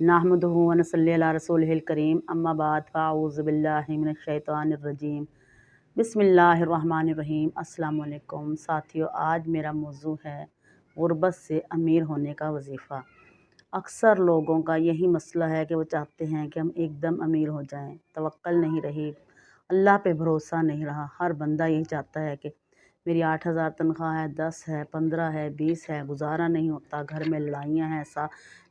नहमदुहु व नसल्ली अला रसूलिहिल करीम अम्मा बाद फ़अऊज़ु बिल्लाहि मिनश शैतानिर रजीम बिस्मिल्लाहिर्रहमानिर्रहीम। अस्सलामु अलैकुम साथियों, आज मेरा मौजू है गुर्बत से अमीर होने का वजीफ़ा। अक्सर लोगों का यही मसला है कि वो चाहते हैं कि हम एकदम अमीर हो जाएं, तवक्कल नहीं रही, अल्लाह पे भरोसा नहीं रहा। हर बंदा यही चाहता है कि मेरी 8,000 तनख्वाह है, 10 है, 15 है, 20 है, गुजारा नहीं होता, घर में लड़ाइयाँ हैं ऐसा।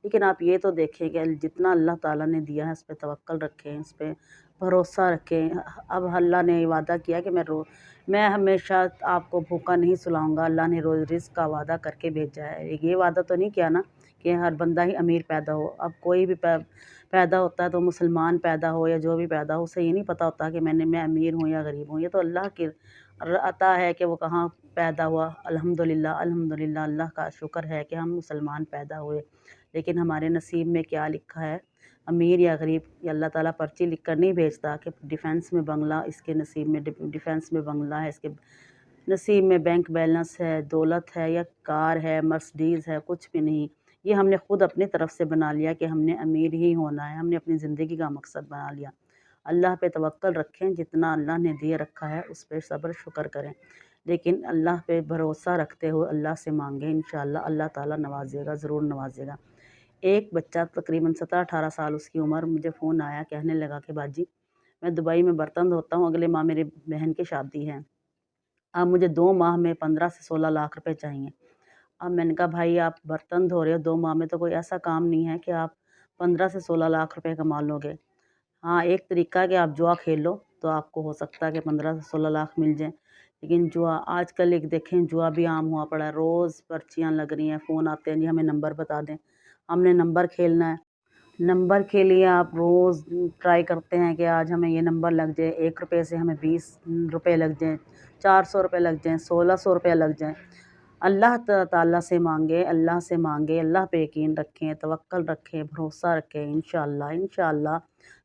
लेकिन आप ये तो देखें कि जितना अल्लाह ताला ने दिया है उस पर तवक्कल रखें, उस पर भरोसा रखें। अब अल्लाह ने वादा किया कि मैं हमेशा आपको भूखा नहीं सुलाऊंगा। अल्लाह ने रोज़ रिज़्क़ का वादा करके भेजा है। ये वादा तो नहीं किया ना कि हर बंदा ही अमीर पैदा हो। अब कोई भी पैदा होता है तो मुसलमान पैदा हो या जो भी पैदा हो, उसे ये नहीं पता होता कि मैं अमीर हूँ या गरीब हूँ। ये तो अल्लाह की अता है कि वो कहाँ पैदा हुआ। अल्हम्दुलिल्लाह अल्हम्दुलिल्लाह, अल्लाह का शुक्र है कि हम मुसलमान पैदा हुए। लेकिन हमारे नसीब में क्या लिखा है, अमीर या गरीब, ये अल्लाह ताला पर्ची लिख कर नहीं भेजता कि डिफेंस में बंगला इसके नसीब में, डिफेंस में बंगला है इसके नसीब में, बैंक बैलेंस है, दौलत है या कार है, मर्सिडीज़ है, कुछ भी नहीं। ये हमने खुद अपनी तरफ से बना लिया कि हमने अमीर ही होना है, हमने अपनी ज़िंदगी का मकसद बना लिया। अल्लाह पे तवक्कल रखें, जितना अल्लाह ने दिए रखा है उस पर सब्र शुक्र करें, लेकिन अल्लाह पे भरोसा रखते हुए अल्लाह से मांगें। इंशाअल्लाह अल्लाह ताला नवाजेगा, ज़रूर नवाजेगा। एक बच्चा तकरीबन 17-18 साल उसकी उम्र, मुझे फ़ोन आया, कहने लगा कि बाजी मैं दुबई में बर्तन धोता हूँ, अगले माह मेरी बहन की शादी है, अब मुझे 2 माह में 15 से 16 लाख रुपए चाहिए। अब मैंने कहा भाई आप बर्तन धो रहे हो, 2 माह में तो कोई ऐसा काम नहीं है कि आप 15 से 16 लाख रुपए कमा लोगे। हाँ, एक तरीका है कि आप जुआ खेल लो तो आपको हो सकता है कि 15 से 16 लाख मिल जाएँ। लेकिन जुआ आजकल एक देखें, जुआ भी आम हुआ पड़ा है, रोज़ पर्चियाँ लग रही हैं, फ़ोन आते हैं जी हमें नंबर बता दें, हमने नंबर खेलना है। नंबर के लिए आप रोज़ ट्राई करते हैं कि आज हमें ये नंबर लग जाए, 1 रुपये से हमें 20 रुपए लग जाएँ, 400 रुपए लग जाएँ, 1600 रुपए लग जाएँ। अल्लाह ताला से मांगे, अल्लाह से मांगे, अल्लाह पे यकीन रखें, तवक्कल रखें, भरोसा रखें। इंशाअल्लाह इंशाअल्लाह,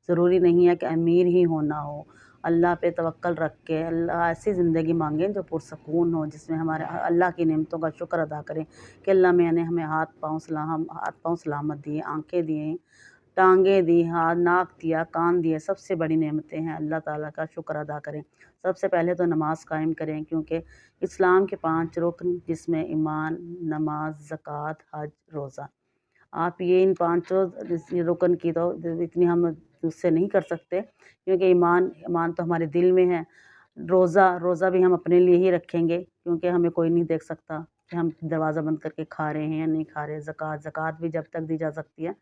ज़रूरी नहीं है कि अमीर ही होना हो। अल्लाह पे तवक्कल रख के अल्लाह ऐसी ज़िंदगी मांगें जो पुरसकून हो, जिसमें हमारे अल्लाह की नेमतों का शुक्र अदा करें कि अल्लाह मैंने हमें हाथ पाँव सलामत दिए, आँखें दी, टाँगें दी, हाथ नाक दिया, कान दिए, सबसे बड़ी नेमतें हैं। अल्लाह ताला का शुक्र अदा करें। सबसे पहले तो नमाज़ कायम करें, क्योंकि इस्लाम के 5 रुकन जिसमें ईमान, नमाज, ज़कात, हज, रोज़ा, आप ये इन पाँचों रुकन की तो इतनी हम उससे नहीं कर सकते, क्योंकि ईमान तो हमारे दिल में है। रोज़ा भी हम अपने लिए ही रखेंगे, क्योंकि हमें कोई नहीं देख सकता कि हम दरवाज़ा बंद करके खा रहे हैं या नहीं खा रहे। ज़कात भी जब तक दी जा सकती है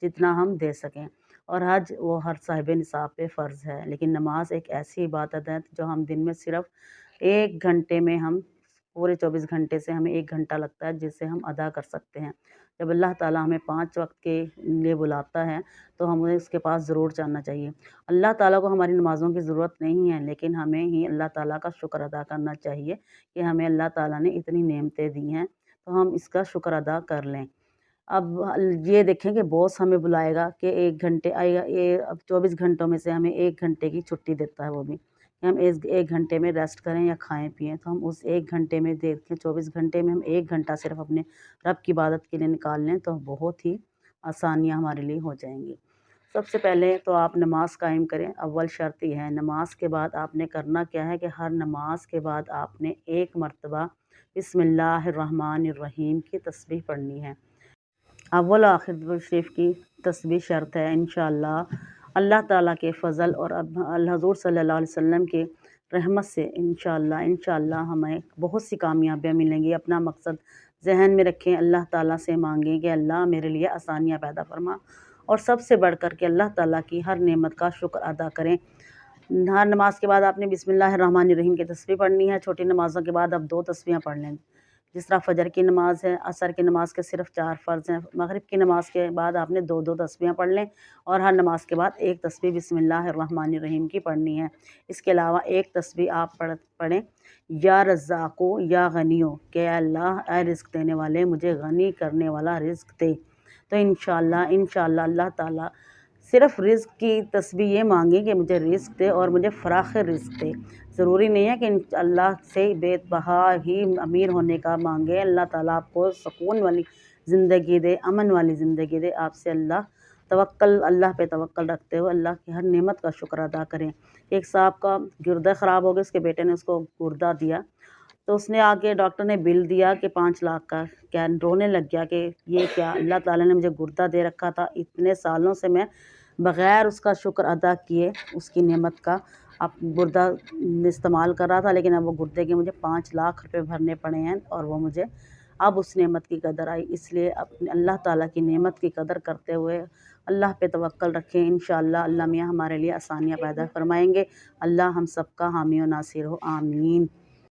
जितना हम दे सकें। और हज वो हर साहिब निसाब पे फ़र्ज़ है। लेकिन नमाज एक ऐसी इबादत है जो हम दिन में सिर्फ़ 1 घंटे में, हम पूरे 24 घंटे से हमें 1 घंटा लगता है जिसे हम अदा कर सकते हैं। जब अल्लाह ताला हमें 5 वक़्त के लिए बुलाता है तो हमें उसके पास ज़रूर जाना चाहिए। अल्लाह ताला को हमारी नमाज़ों की ज़रूरत नहीं है, लेकिन हमें ही अल्लाह ताला का शुक्र अदा करना चाहिए कि हमें अल्लाह ताला ने इतनी नेमतें दी हैं, तो हम इसका शुक्र अदा कर लें। अब ये देखें कि बॉस हमें बुलाएगा कि 1 घंटे आएगा, ये अब 24 घंटों में से हमें 1 घंटे की छुट्टी देता है, वो भी कि हम इस 1 घंटे में रेस्ट करें या खाएँ-पिएँ। तो हम उस 1 घंटे में देखें, 24 घंटे में हम 1 घंटा सिर्फ़ अपने रब की इबादत के लिए निकाल लें तो बहुत ही आसानियाँ हमारे लिए हो जाएँगी। सबसे पहले तो आप नमाज़ कायम करें, अव्वल शर्त ये है। नमाज़ के बाद आपने करना क्या है कि हर नमाज़ के बाद आपने 1 मरतबा बिस्मिल्लाहिर्रहमानिर्रहीम की तस्बीह पढ़नी है। अव्वल और आखिर दुरूद शरीफ की तस्बीह शर्त है। इंशाअल्लाह अल्लाह ताला के फ़ज़ल और हज़ूर सल्लल्लाहु अलैहि वसल्लम की रहमत से इंशाअल्लाह हमें बहुत सी कामयाबियाँ मिलेंगी। अपना मकसद ज़हन में रखें, अल्लाह ताला से मांगें कि अल्लाह मेरे लिए आसानियाँ पैदा फरमा, और सबसे बढ़कर के अल्लाह ताला की हर नेमत का शुक्र अदा करें। हर नमाज के बाद आपने बिस्मिल्लाहिर्रहमानिर्रहीम की तस्बीह पढ़नी है। छोटी नमाज़ों के बाद अब 2 तस्बीहें पढ़ लें। जिस तरह फ़जर की नमाज़ है, असर की नमाज़ के सिर्फ़ 4 फ़र्ज़ हैं, मग़रिब की नमाज़ के बाद आपने 2-2 तस्बीहें पढ़ लें, और हर नमाज़ के बाद 1 तस्बीह बिस्मिल्लाहिर्रहमानिर्रहीम की पढ़नी है। इसके अलावा 1 तस्बीह आप पढ़ें, या रज़्ज़ाक़ो या गनियो, कि अल्लाह ऐ रिज़्क़ देने वाले, मुझे गनी करने वाला रिज़्क़ दे। तो इंशाअल्लाह अल्लाह ताला सिर्फ़ रिज़्क़ की तस्बीह ये मांगी कि मुझे रिज़्क़ दे और मुझे फ़राख़ रिज़्क़ दे। ज़रूरी नहीं है कि अल्लाह से बेतबहा ही अमीर होने का मांगे। अल्लाह ताला आपको सुकून वाली ज़िंदगी दे, अमन वाली ज़िंदगी दे। आपसे अल्लाह توکل اللہ پہ توکل رکھتے ہوئے اللہ کی ہر نعمت کا شکر ادا کریں۔ ایک صاحب کا گردہ خراب ہو گیا، اس کے بیٹے نے اس کو گردہ دیا، تو اس نے آگے ڈاکٹر نے بل دیا کہ 5 لاکھ کا، کیا رونے لگ گیا کہ یہ کیا، اللہ تعالیٰ نے مجھے گردہ دے رکھا تھا، اتنے سالوں سے میں بغیر اس کا شکر ادا کیے اس کی نعمت کا اب گردہ استعمال کر رہا تھا، لیکن اب وہ گردے کے مجھے 5 لاکھ روپے بھرنے پڑے ہیں، اور وہ مجھے اب اس نعمت کی قدر آئی۔ اس لیے اپنے اللہ تعالیٰ کی نعمت کی قدر کرتے ہوئے اللہ پہ توکل رکھیں، انشاءاللہ اللہ میاں ہمارے لیے آسانیاں پیدا فرمائیں گے۔ اللہ ہم سب کا حامی و ناصر ہو، آمین۔